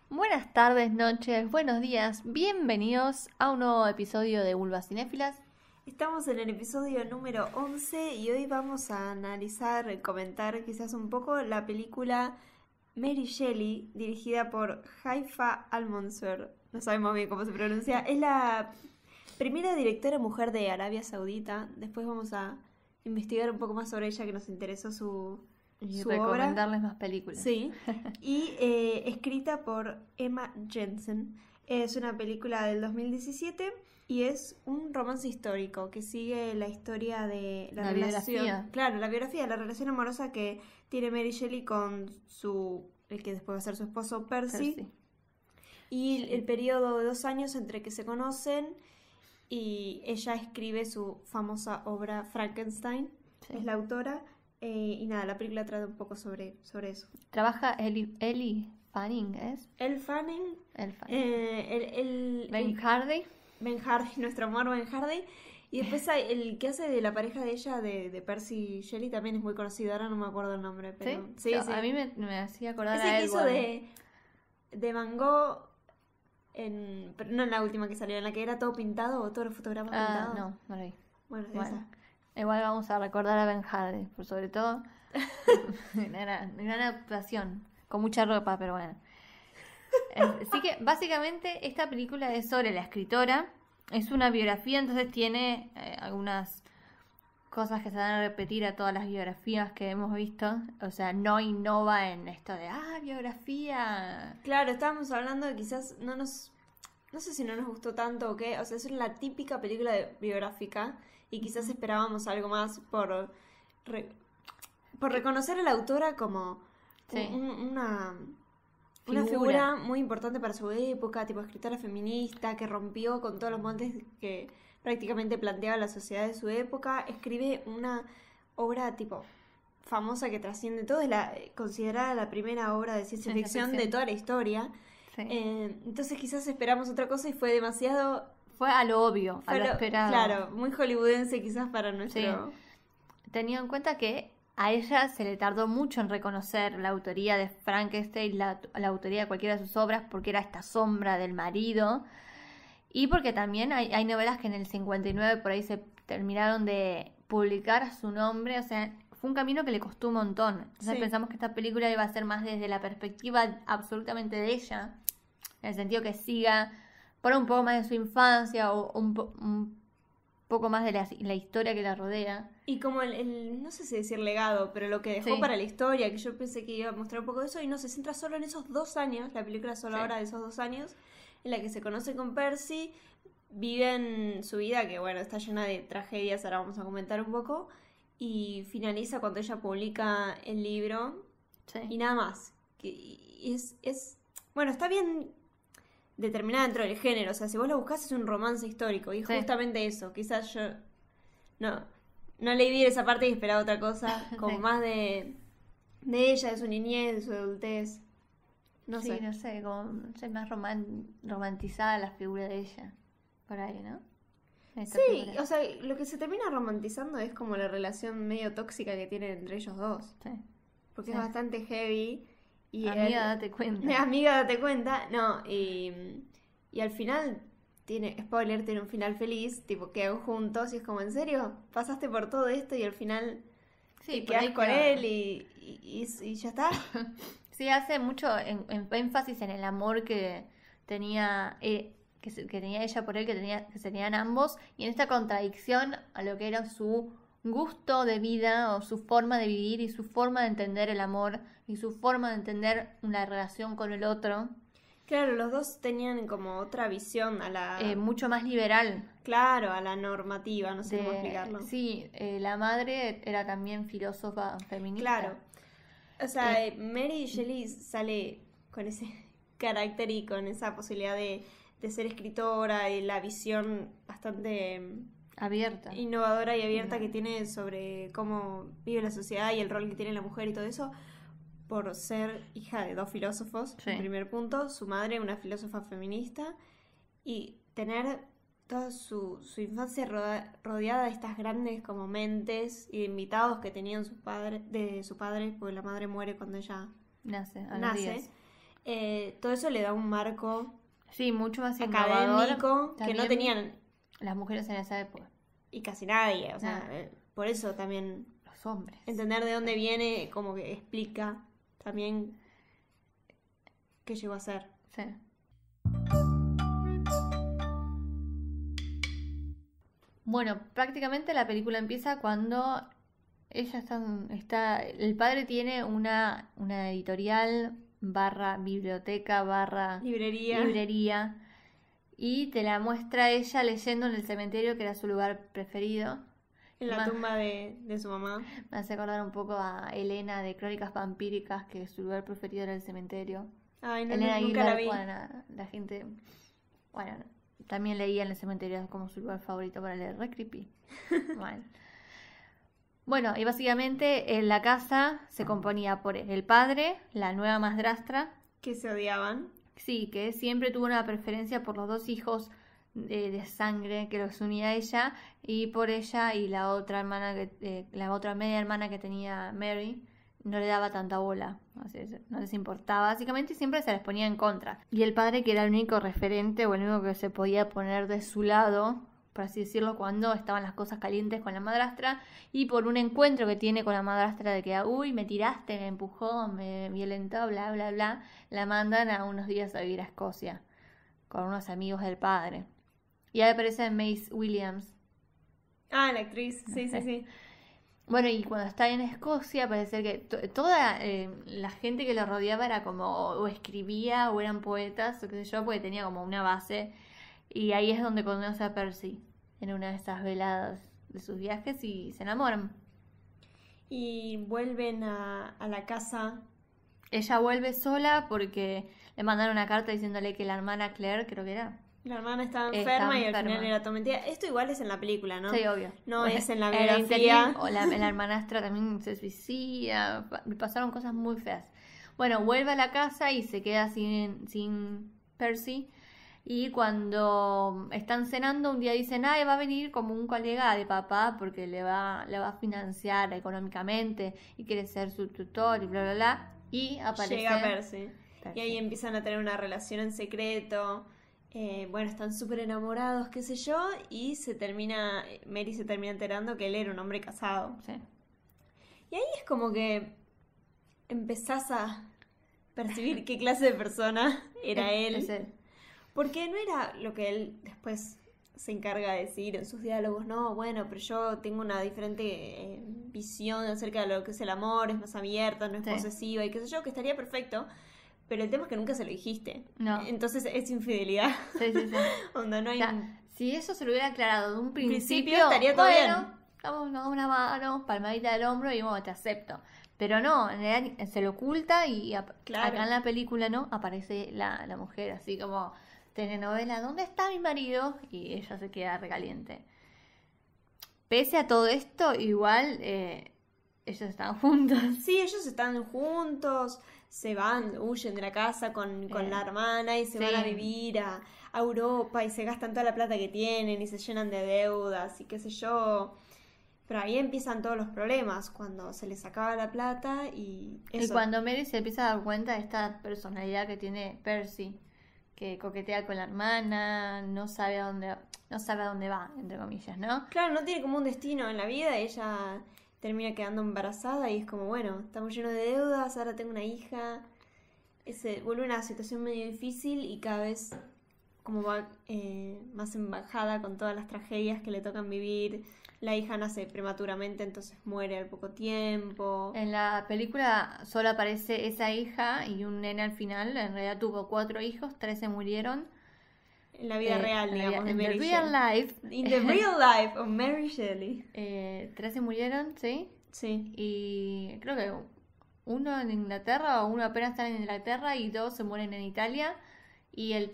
Buenas tardes, noches, buenos días, bienvenidos a un nuevo episodio de Vulvas Cinéfilas. Estamos en el episodio número 11 y hoy vamos a analizar, comentar quizás un poco la película Mary Shelley, dirigida por Haifa Al-Mansour. No sabemos bien cómo se pronuncia. Es la primera directora mujer de Arabia Saudita. Después vamos a investigar un poco más sobre ella, que nos interesó su recomendarles obra. Más películas. Sí. Y escrita por Emma Jensen. Es una película del 2017 y es un romance histórico que sigue la historia de la relación. Biografía. Claro, la biografía, la relación amorosa que tiene Mary Shelley con el que después va a ser su esposo Percy. Y el periodo de 2 años entre que se conocen y ella escribe su famosa obra Frankenstein, es la autora. Y nada, la película trata un poco sobre eso. Trabaja Ellie Fanning, ¿es? Elle Fanning. Ben Hardy. Ben Hardy, nuestro amor Ben Hardy. Y después hay el que hace de la pareja de ella, de Percy Shelley, también es muy conocido. Ahora no me acuerdo el nombre, pero... Sí. A mí me hacía acordar ese a que él. Hizo de Van Gogh, pero no en la última que salió, en la que era todo pintado, o todos los fotogramas pintados. No lo vi. Bueno, esa. Igual vamos a recordar a Ben Hardy, por sobre todo. Gran actuación, con mucha ropa, pero bueno. Así que básicamente esta película es sobre la escritora. Es una biografía, entonces tiene algunas cosas que se van a repetir a todas las biografías que hemos visto. O sea, no innova en esto de biografía. Claro, estábamos hablando de quizás no sé si no nos gustó tanto o qué. O sea, es la típica película biográfica. Y quizás esperábamos algo más por reconocer a la autora como una figura muy importante para su época, tipo escritora feminista que rompió con todos los moldes que prácticamente planteaba la sociedad de su época. Escribe una obra tipo famosa que trasciende todo, es considerada la primera obra de ciencia ficción de toda la historia. Sí. Entonces quizás esperamos otra cosa y fue demasiado... Fue a lo obvio, a lo esperado. Claro, muy hollywoodense quizás para nuestro... Sí. Teniendo en cuenta que a ella se le tardó mucho en reconocer la autoría de Frankenstein, la autoría de cualquiera de sus obras, porque era esta sombra del marido. Y porque también hay novelas que en el 59 por ahí se terminaron de publicar a su nombre. O sea, fue un camino que le costó un montón. Entonces pensamos que esta película iba a ser más desde la perspectiva absolutamente de ella. En el sentido que siga... por un poco más de su infancia o un poco más de la historia que la rodea. Y como no sé si decir legado, pero lo que dejó para la historia, que yo pensé que iba a mostrar un poco de eso, y no se centra solo en esos 2 años, la película solo habla de esos 2 años, en la que se conoce con Percy, viven su vida, que bueno, está llena de tragedias, ahora vamos a comentar un poco, y finaliza cuando ella publica el libro, y nada más. Bueno, está bien... determinada dentro del género, o sea, si vos lo buscás es un romance histórico, y justamente eso, quizás yo no leí bien esa parte y esperaba otra cosa, como más de ella, de su niñez, de su adultez, no sé, más romantizada la figura de ella, por ahí, ¿no? Sí, o sea, lo que se termina romantizando es como la relación medio tóxica que tienen entre ellos dos, porque es bastante heavy. Y date cuenta. Amiga, date cuenta. No, y al final tiene un final feliz, tipo quedan juntos y es como, ¿en serio? Pasaste por todo esto y al final te quedás con él y ya está. Sí, hace mucho énfasis en el amor que tenía que tenía ella por él, que se tenían ambos, y en esta contradicción a lo que era su gusto de vida o su forma de vivir y su forma de entender el amor y su forma de entender una relación con el otro. Claro, los dos tenían como otra visión a la... mucho más liberal. Claro, a la normativa, no sé cómo explicarlo. Sí, la madre era también filósofa feminista. Claro. O sea, Mary Shelley sale con ese carácter y con esa posibilidad de ser escritora y la visión bastante... abierta. Innovadora y abierta que tiene sobre cómo vive la sociedad y el rol que tiene la mujer y todo eso, por ser hija de 2 filósofos, en primer punto, su madre una filósofa feminista, y tener toda su infancia rodeada de estas grandes como mentes y de invitados que tenían de su padre, porque la madre muere cuando ella nace. Todo eso le da un marco mucho más académico que no tenían las mujeres en esa época. Y casi nadie, o sea, por eso también los hombres. Entender de dónde viene como que explica también qué llegó a ser. Sí. Bueno, prácticamente la película empieza cuando ella el padre tiene una editorial / biblioteca / librería y te la muestra ella leyendo en el cementerio, que era su lugar preferido. En la tumba de su mamá. Me hace acordar un poco a Elena de Crónicas Vampíricas, que su lugar preferido era el cementerio. Ay, no, Elena nunca la vi. La gente... Bueno, también leía en el cementerio como su lugar favorito para leer. Re creepy. Bueno, y básicamente en la casa se componía por el padre, la nueva madrastra. Que se odiaban. Sí, que siempre tuvo una preferencia por los 2 hijos de sangre que los unía a ella, y por ella y la otra hermana, la otra media hermana que tenía Mary, no le daba tanta bola, no les importaba, básicamente siempre se les ponía en contra. Y el padre, que era el único referente o el único que se podía poner de su lado, por así decirlo, cuando estaban las cosas calientes con la madrastra, y por un encuentro que tiene con la madrastra de que, uy, me tiraste, me empujó, me violentó, bla, bla, bla, la mandan a unos días a vivir a Escocia con unos amigos del padre. Y ahí aparece Maisie Williams. Ah, la actriz, sí. Bueno, y cuando está en Escocia parece que toda la gente que lo rodeaba era como o escribía o eran poetas o qué sé yo, porque tenía como una base. Y ahí es donde conoce a Percy, en una de esas veladas de sus viajes, y se enamoran. Y vuelven a la casa. Ella vuelve sola porque le mandaron una carta diciéndole que la hermana Claire, creo que era, la hermana estaba enferma y al final era todo mentira. Esto igual es en la película, ¿no? Sí, obvio. No es en la biografía. O la hermanastra también se suicida. Pasaron cosas muy feas. Bueno, vuelve a la casa y se queda sin Percy. Y cuando están cenando, un día dicen, va a venir como un colega de papá porque le va a financiar económicamente y quiere ser su tutor y bla, bla, bla. Y aparece... Llega Percy. Y ahí empiezan a tener una relación en secreto. Bueno, están súper enamorados, qué sé yo, y Mary se termina enterando que él era un hombre casado. Sí. Y ahí es como que empezás a percibir qué clase de persona era él. Es él. Porque no era lo que él después se encarga de decir en sus diálogos, no, bueno, pero yo tengo una diferente visión acerca de lo que es el amor, es más abierta, no es posesiva y qué sé yo, que estaría perfecto. Pero el tema es que nunca se lo dijiste. No. Entonces es infidelidad. Sí. Onda, no hay... si eso se lo hubiera aclarado de un principio, estaría todo bien. Damos una mano, palmadita del hombro y bueno, te acepto. Pero no, en realidad se lo oculta y acá en la película no aparece la mujer así como telenovela, ¿dónde está mi marido? Y ella se queda recaliente. Pese a todo esto, igual ellos están juntos. Sí, ellos están juntos, se van, huyen de la casa con la hermana y se van a vivir a Europa y se gastan toda la plata que tienen y se llenan de deudas y qué sé yo. Pero ahí empiezan todos los problemas, cuando se les acaba la plata y eso. Y cuando Mary se empieza a dar cuenta de esta personalidad que tiene Percy, que coquetea con la hermana, no sabe a dónde va, entre comillas, ¿no? Claro, no tiene como un destino en la vida, ella termina quedando embarazada y es como, bueno, estamos llenos de deudas, ahora tengo una hija. Se vuelve una situación medio difícil y cada vez como va más embajada con todas las tragedias que le tocan vivir. La hija nace prematuramente, entonces muere al poco tiempo. En la película solo aparece esa hija y un nene al final. En realidad tuvo 4 hijos, 3 se murieron. En la vida real, digamos, de Mary Shelley. In the real life of Mary Shelley. 3 se murieron, ¿sí? Sí. Y creo que uno en Inglaterra, o uno apenas está en Inglaterra y 2 se mueren en Italia. Y el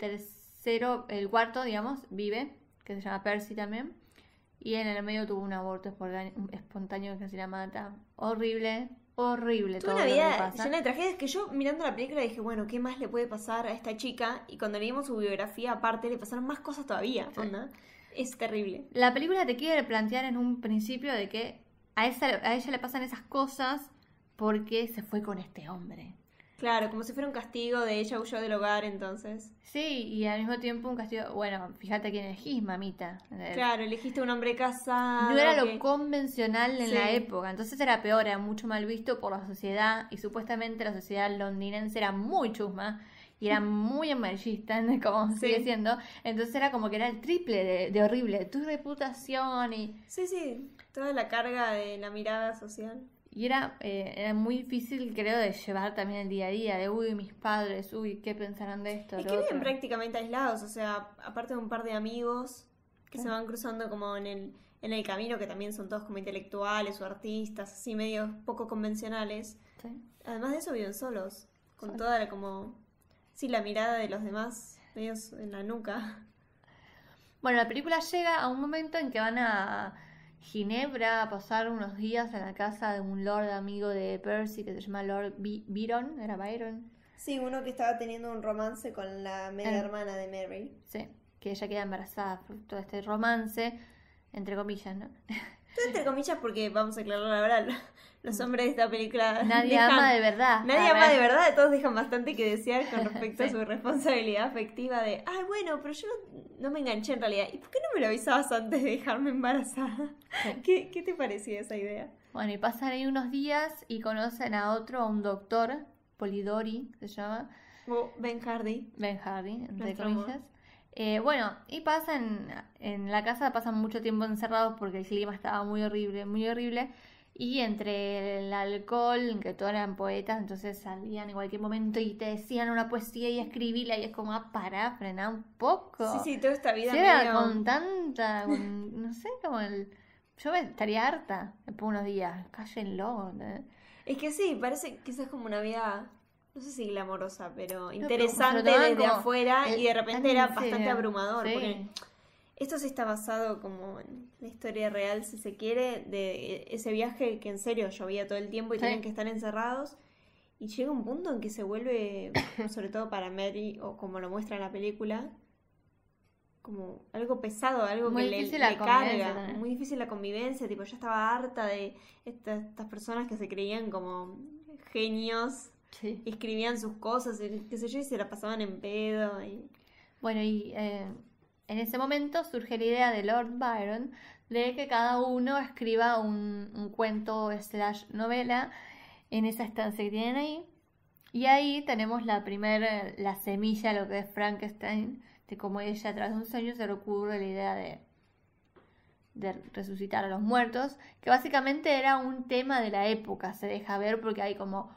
cuarto, digamos, vive, que se llama Percy también. Y en el medio tuvo un aborto espontáneo que casi la mata. Horrible horrible todo lo que vida pasa. llena de tragedias que yo mirando la película dije, bueno, ¿qué más le puede pasar a esta chica? Y cuando leímos su biografía aparte le pasaron más cosas todavía, onda. Es terrible. La película te quiere plantear en un principio de que a ella le pasan esas cosas porque se fue con este hombre. Claro, como si fuera un castigo de ella huyó del hogar, entonces. Sí, y al mismo tiempo un castigo. Bueno, fíjate quién elegís, mamita. Claro, elegiste un hombre casado. No era que... lo convencional en Sí. la época, entonces era peor, era mucho mal visto por la sociedad y supuestamente la sociedad londinense era muy chusma y era muy amarillista, como Sí. sigue siendo. Entonces era como que era el triple de horrible, tu reputación Sí, sí, toda la carga de la mirada social. y era muy difícil, creo, de llevar también el día a día, de uy, mis padres, uy, ¿qué pensarán de esto? Es lo que viven otro? prácticamente aislados, o sea, aparte de un par de amigos que se van cruzando como en el camino, que también son todos como intelectuales o artistas, así medio poco convencionales. Sí. Además de eso viven solos, con Solos. toda la como... Sí, la mirada de los demás, medios en la nuca. Bueno, la película llega a un momento en que van a Ginebra a pasar unos días en la casa de un lord amigo de Percy que se llama Lord Byron, ¿era Byron? Sí, uno que estaba teniendo un romance con la media hermana de Mary. Sí, que ella queda embarazada fruto de este romance, entre comillas, ¿no? Todo entre comillas porque, vamos a aclarar la verdad, los hombres de esta película Nadie dejan- ama de verdad. Nadie A ama ver. de verdad, todos dejan bastante que desear con respecto a Sí. su responsabilidad afectiva de, ay, bueno, pero yo no me enganché en realidad. ¿Y por qué no me lo avisabas antes de dejarme embarazada? Sí. ¿Qué te parecía esa idea? Bueno, y pasan ahí unos días y conocen a un doctor, Polidori, se llama, O Ben Hardy. Ben Hardy, entre Nuestro comillas. Bueno, y pasan en la casa, pasan mucho tiempo encerrados porque el clima estaba muy horrible, muy horrible. Y entre el alcohol, que todos eran poetas, entonces salían en cualquier momento y te decían una poesía y escribíla. Y es como, pará, frená un poco. Sí, toda esta vida Si era medio- con tanta, no sé, como yo estaría harta después de unos días, cállenlo. ¿No? Es que sí, parece quizás como una vida, no sé si glamorosa, pero pero interesante se lo tomaban desde como afuera y de repente era tan en bastante serio. abrumador. Sí. Porque esto sí está basado como en la historia real, si se quiere, de ese viaje que en serio llovía todo el tiempo y Sí. tienen que estar encerrados. Y llega un punto en que se vuelve, sobre todo para Mary, o como lo muestra en la película, como algo pesado, algo Muy que le difícil la convivencia carga. también. Muy difícil la convivencia, tipo, ya estaba harta de estas personas que se creían como genios Sí. y escribían sus cosas, y qué sé yo, y se la pasaban en pedo. Y... Bueno, y en ese momento surge la idea de Lord Byron de que cada uno escriba un cuento / novela en esa estancia que tienen ahí. Y ahí tenemos la semilla, lo que es Frankenstein, de cómo ella tras un sueño se le ocurre la idea de resucitar a los muertos, que básicamente era un tema de la época, se deja ver porque hay como,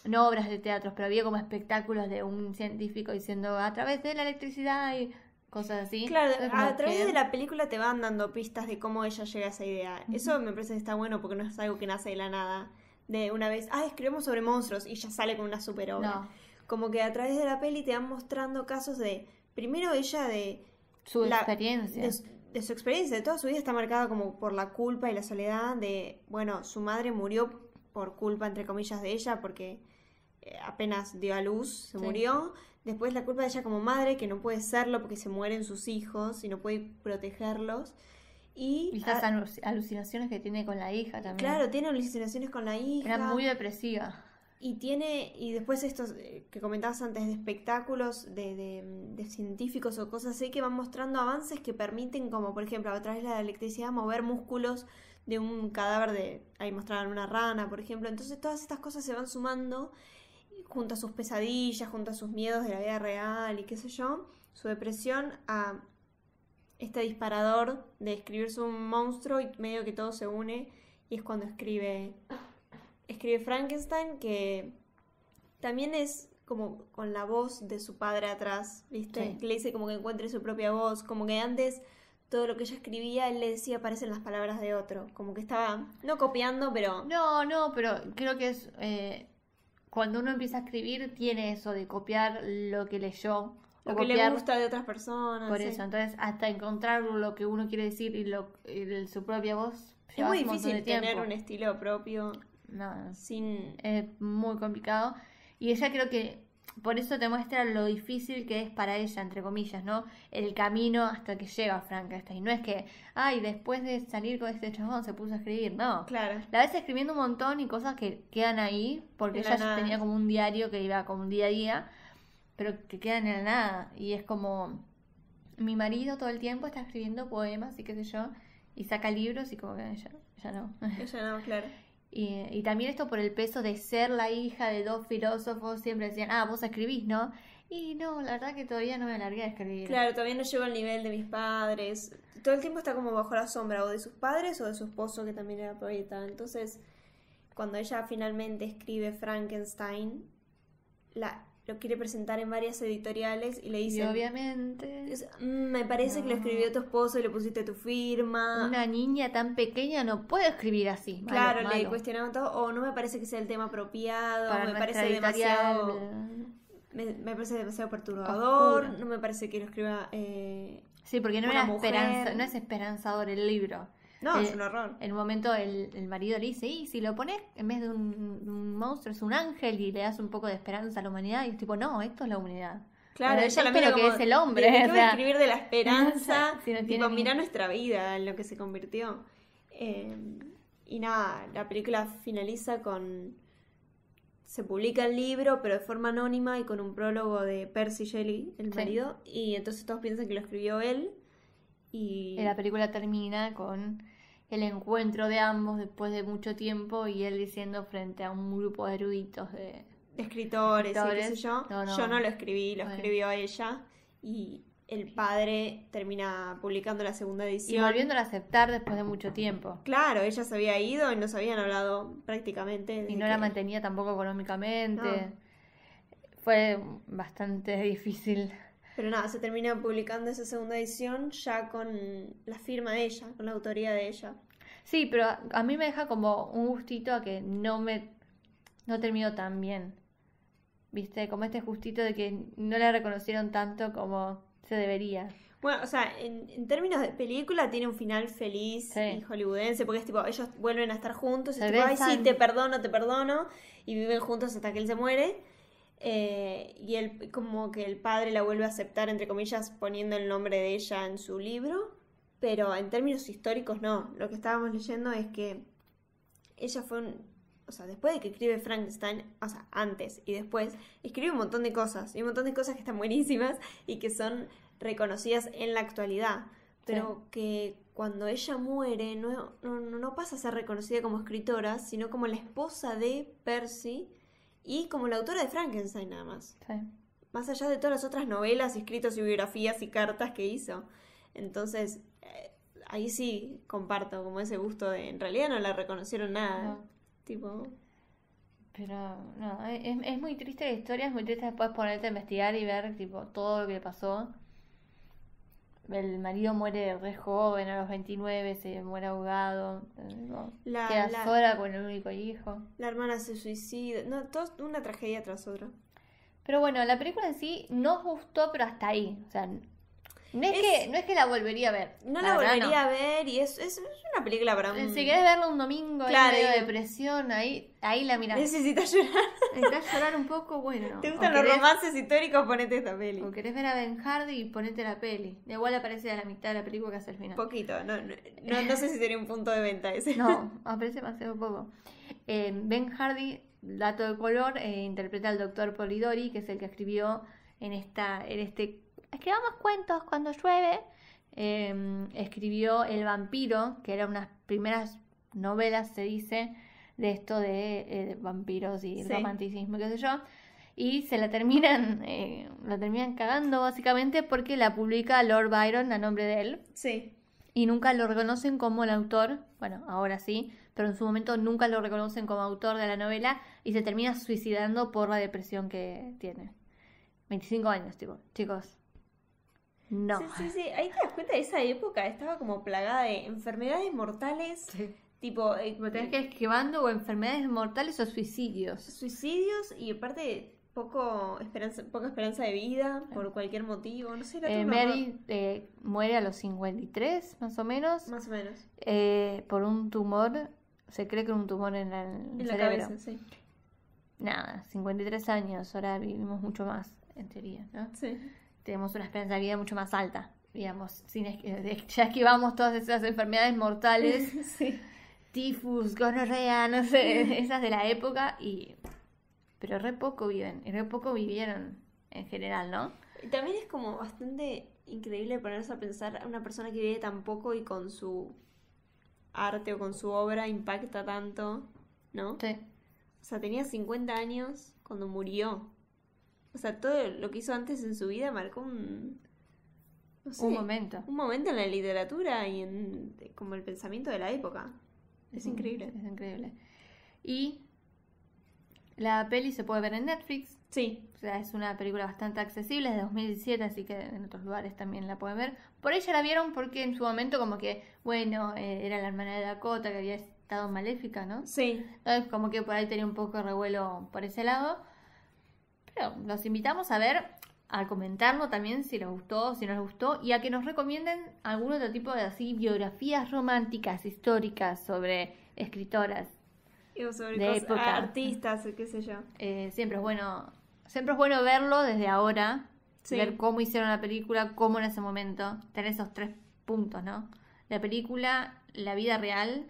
no obras de teatro, pero había como espectáculos de un científico diciendo a través de la electricidad y cosas así. Claro, Entonces, como a través que- de la película te van dando pistas de cómo ella llega a esa idea. Eso me parece que está bueno porque no es algo que nace de la nada. De una vez, escribimos sobre monstruos y ya sale con una super obra. No. Como que a través de la peli te van mostrando casos de, primero ella de... Su la- experiencia. de su experiencia, de toda su vida está marcada como por la culpa y la soledad de, bueno, su madre murió por culpa, entre comillas, de ella, porque apenas dio a luz, se Sí. murió. Después la culpa de ella como madre, que no puede serlo porque se mueren sus hijos y no puede protegerlos. Y Y, estas alucinaciones que tiene con la hija también. claro, tiene alucinaciones con la hija. Era muy depresiva. Y después estos que comentabas antes de espectáculos de científicos o cosas así que van mostrando avances que permiten, como por ejemplo a través de la electricidad, mover músculos de un cadáver ahí mostraban una rana, por ejemplo. Entonces todas estas cosas se van sumando junto a sus pesadillas, junto a sus miedos de la vida real y qué sé yo, su depresión, a este disparador de escribirse un monstruo y medio que todo se une y es cuando escribe Frankenstein, que también es como con la voz de su padre atrás, ¿viste? Sí. Que le dice como que encuentre su propia voz, como que antes todo lo que ella escribía, él le decía parecen las palabras de otro, como que estaba, no copiando, pero... No, pero creo que es... cuando uno empieza a escribir, tiene eso de copiar lo que leyó. Lo O que le copiar gusta de otras personas. por sí. eso. Entonces, hasta encontrar lo que uno quiere decir y su propia voz, Es lleva muy un montón de difícil tener tiempo. un estilo propio. no, sin... es muy complicado. Y ella creo que por eso te muestra lo difícil que es para ella, entre comillas, ¿no? El camino hasta que llega a Frankenstein. No es que, ay, después de salir con este chabón se puso a escribir, no. Claro. La ves escribiendo un montón y cosas que quedan ahí, porque ella ya tenía como un diario que iba como un día a día, pero que quedan en la nada. Y es como, mi marido todo el tiempo está escribiendo poemas y qué sé yo, y saca libros y como que ella no. Ella no, claro. Y también esto por el peso de ser la hija de dos filósofos, siempre decían, vos escribís, ¿no? Y no, la verdad que todavía no me alargué a escribir. Claro, todavía no llego al nivel de mis padres. Todo el tiempo está como bajo la sombra o de sus padres o de su esposo, que también era poeta. Entonces, cuando ella finalmente escribe Frankenstein, lo quiere presentar en varias editoriales y le dice... Y obviamente... me parece que lo escribió tu esposo y le pusiste tu firma. Una niña tan pequeña no puede escribir así. Claro, le cuestionaban todo. O no me parece que sea el tema apropiado. Para me parece demasiado... Me parece demasiado perturbador. Oscuro. No me parece que lo escriba... sí, porque no es esperanzador el libro. No, es un horror. En un momento el marido le dice, y si lo pones en vez de un monstruo es un ángel y le das un poco de esperanza a la humanidad, y es tipo, no, esto es la humanidad. Claro, ella la mira que es el hombre. ¿Qué va a escribir de la esperanza? Si no tipo, mira nuestra vida, en lo que se convirtió. Y nada, la película finaliza con... Se publica el libro, pero de forma anónima y con un prólogo de Percy Shelley, el marido, y entonces todos piensan que lo escribió él. Y la película termina con el encuentro de ambos después de mucho tiempo y él diciendo frente a un grupo de eruditos de escritores y qué sé yo. Yo no lo escribí, lo escribió ella. Y el padre termina publicando la segunda edición. Y volviéndola a aceptar después de mucho tiempo. Claro, ella se había ido y no se habían hablado prácticamente. Y no la mantenía tampoco económicamente. No. Fue bastante difícil. Pero nada, se termina publicando esa segunda edición ya con la firma de ella, con la autoría de ella. Sí, pero a mí me deja como un gustito a que no terminó tan bien. ¿Viste? Como este gustito de que no la reconocieron tanto como se debería. Bueno, o sea, en términos de película tiene un final feliz y hollywoodense, porque es tipo, ellos vuelven a estar juntos, y es tipo, ay sí, te perdono, y viven juntos hasta que él se muere. Y él, como que el padre la vuelve a aceptar, entre comillas, poniendo el nombre de ella en su libro, pero en términos históricos no. Lo que estábamos leyendo es que ella fue o sea, después de que escribe Frankenstein, o sea, antes y después, escribe un montón de cosas, y un montón de cosas que están buenísimas y que son reconocidas en la actualidad, pero que cuando ella muere no pasa a ser reconocida como escritora, sino como la esposa de Percy y como la autora de Frankenstein nada más. Sí. Más allá de todas las otras novelas, escritos y biografías y cartas que hizo. Entonces, ahí sí comparto como ese gusto de... En realidad no la reconocieron nada. No. Tipo... Pero, no, es muy triste la historia, es muy triste después ponerte a investigar y ver tipo todo lo que le pasó. El marido muere re joven, a los 29, se muere ahogado. Queda sola con el único hijo. La hermana se suicida. No, todo una tragedia tras otra. Pero bueno, la película en sí nos gustó, pero hasta ahí. O sea, no es que la volvería a ver. No la volvería a ver y es una película para un... Si querés verla un domingo, claro, medio de depresión, ahí la mirás. Necesitas llorar. Necesitas llorar un poco, bueno. ¿Te gustan los romances históricos? Ponete esta peli. O querés ver a Ben Hardy y ponete la peli. Igual aparece a la mitad de la película que hace el final. Poquito, no sé si sería un punto de venta ese. No, aparece demasiado poco. Ben Hardy, dato de color, interpreta al doctor Polidori, que es el que escribió escribamos cuentos cuando llueve. Escribió El vampiro, que era unas primeras novelas, se dice, de esto de vampiros y romanticismo, qué sé yo. Y se la terminan cagando básicamente porque la publica Lord Byron a nombre de él. Sí. Y nunca lo reconocen como el autor, bueno, ahora sí, pero en su momento nunca lo reconocen como autor de la novela y se termina suicidando por la depresión que tiene. 25 años, tipo, chicos. No. Sí, ahí te das cuenta de esa época, estaba como plagada de enfermedades mortales. Sí. Tipo, tenés que ir esquivando o enfermedades mortales o suicidios. Suicidios y aparte poca esperanza de vida por cualquier motivo, no sé. Mary muere a los 53, más o menos. Más o menos. Por un tumor se cree que un tumor en el la cerebro. cabeza, sí. Nada, 53 años, ahora vivimos mucho más, en teoría, ¿no? Sí. Tenemos una esperanza de vida mucho más alta, digamos, ya esquivamos todas esas enfermedades mortales, Sí. tifus, gonorrea, no sé, esas de la época, pero re poco viven, y re poco vivieron en general, ¿no? Y también es como bastante increíble ponerse a pensar a una persona que vive tan poco y con su arte o con su obra impacta tanto, ¿no? Sí. O sea, tenía 50 años cuando murió. O sea, todo lo que hizo antes en su vida marcó no sé, Un momento. Un momento en la literatura y en como el pensamiento de la época. Es increíble. Es increíble. Y la peli se puede ver en Netflix. Sí. O sea, es una película bastante accesible, es de 2017, así que en otros lugares también la pueden ver. Por ahí ya la vieron porque en su momento como que, bueno, era la hermana de Dakota que había estado maléfica, ¿no? Sí. Entonces como que por ahí tenía un poco de revuelo por ese lado. Pero los invitamos a ver, a comentarlo también si les gustó, si no les gustó, y a que nos recomienden algún otro tipo de así biografías románticas, históricas sobre escritoras. Digo, sobre De época. artistas, qué sé yo. Siempre es bueno verlo desde ahora, Sí. ver cómo hicieron la película, cómo en ese momento, tener esos 3 puntos, ¿no? La película, la vida real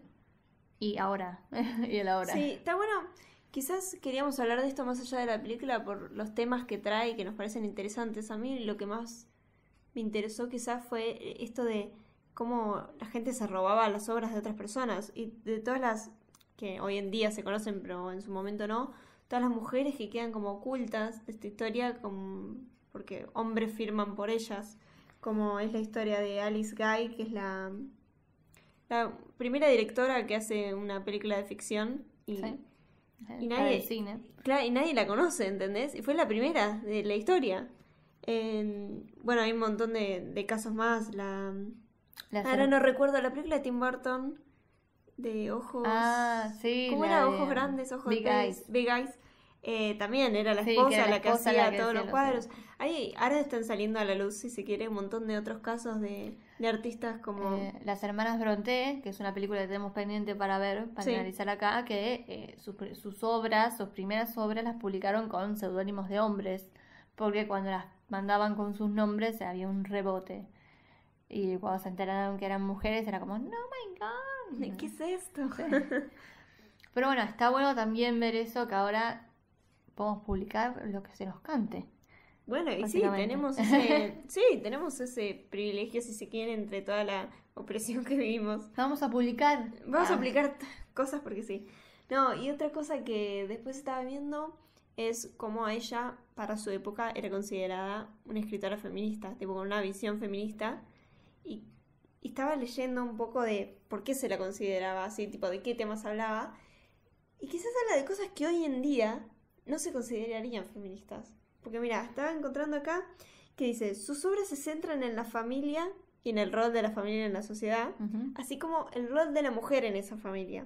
y ahora, y el ahora. Sí, está bueno. Quizás queríamos hablar de esto más allá de la película por los temas que trae que nos parecen interesantes. A mí lo que más me interesó quizás fue esto de cómo la gente se robaba las obras de otras personas y de todas las que hoy en día se conocen pero en su momento no, todas las mujeres que quedan como ocultas de esta historia porque hombres firman por ellas, como es la historia de Alice Guy, que es la primera directora que hace una película de ficción y... Sí. Y Para el cine. Claro, y nadie la conoce, ¿entendés? Y fue la primera de la historia. Bueno, hay un montón de casos más. Ahora no recuerdo la película de Tim Burton de ojos. Ah, sí. ¿Cómo era? Ojos grandes, ojos Big de Eyes. Big Eyes. También era la Sí, esposa que era la la que esposa hacía la que todos hacía los los cuadros. Ahora están saliendo a la luz, si se quiere, un montón de otros casos de artistas como... Las hermanas Brontë, que es una película que tenemos pendiente para ver, para Sí. analizar acá, que sus obras, sus primeras obras las publicaron con seudónimos de hombres, porque cuando las mandaban con sus nombres había un rebote. Y cuando se enteraron que eran mujeres era como, no, my God. ¿Qué es esto? Sí. Pero bueno, está bueno también ver eso, que ahora podemos publicar lo que se nos cante. Bueno, y sí, tenemos ese privilegio, si se quiere, entre toda la opresión que vivimos. Vamos a publicar. Vamos a aplicar cosas porque sí. No, y otra cosa que después estaba viendo es cómo ella, para su época, era considerada una escritora feminista, tipo con una visión feminista. Y estaba leyendo un poco de por qué se la consideraba así, tipo de qué temas hablaba. Y quizás habla de cosas que hoy en día no se considerarían feministas. Porque mira, estaba encontrando acá que dice, sus obras se centran en la familia y en el rol de la familia en la sociedad, así como el rol de la mujer en esa familia.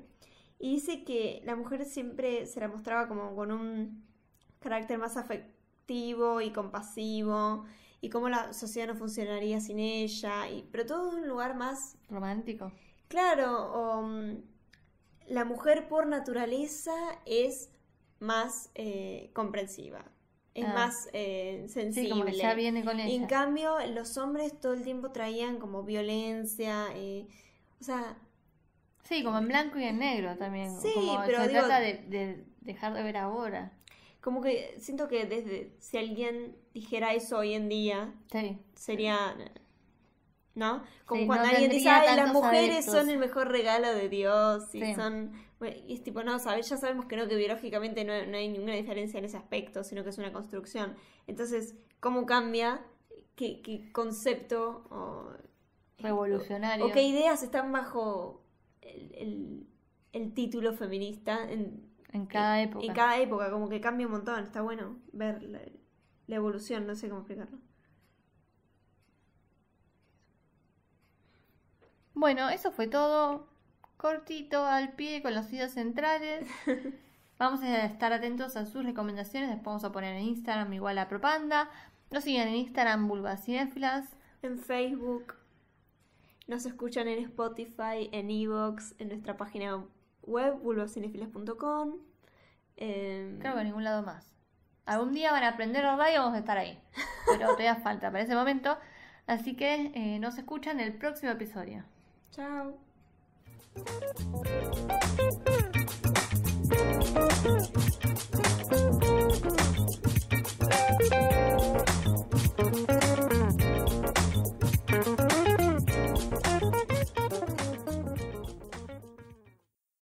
Y dice que la mujer siempre se la mostraba como con un carácter más afectivo y compasivo, y cómo la sociedad no funcionaría sin ella, pero todo en un lugar más... Romántico. Claro, la mujer por naturaleza es más comprensiva. Es más sensible. Sí, como que ya viene con ella. En cambio, los hombres todo el tiempo traían como violencia, o sea... Sí, como en blanco y en negro también. Sí, como pero se digo, trata de dejar de ver ahora. Como que siento que si alguien dijera eso hoy en día, Sí. sería... ¿No? Como Sí, cuando no alguien dice, tendría ay, las tantos mujeres adeptos. son el mejor regalo de Dios, y Sí. son... Bueno, y es tipo, no, ¿sabes? Ya sabemos que no, que biológicamente no hay ninguna diferencia en ese aspecto, sino que es una construcción. Entonces, ¿cómo cambia? ¿Qué concepto Revolucionario. o qué ideas están bajo el título feminista En cada época. en cada época? Como que cambia un montón, está bueno ver la evolución, no sé cómo explicarlo. Bueno, eso fue todo. Cortito, al pie, con los ideas centrales. Vamos a estar atentos a sus recomendaciones. Después vamos a poner en Instagram igual a Propanda. Nos siguen en Instagram Vulvacinéfilas. En Facebook, nos escuchan en Spotify, en Evox, en nuestra página web, vulvocinefilas.com. Creo que en ningún lado más. Algún día van a aprender la radio y vamos a estar ahí. Pero todavía falta para ese momento. Así que nos escuchan en el próximo episodio. Chao.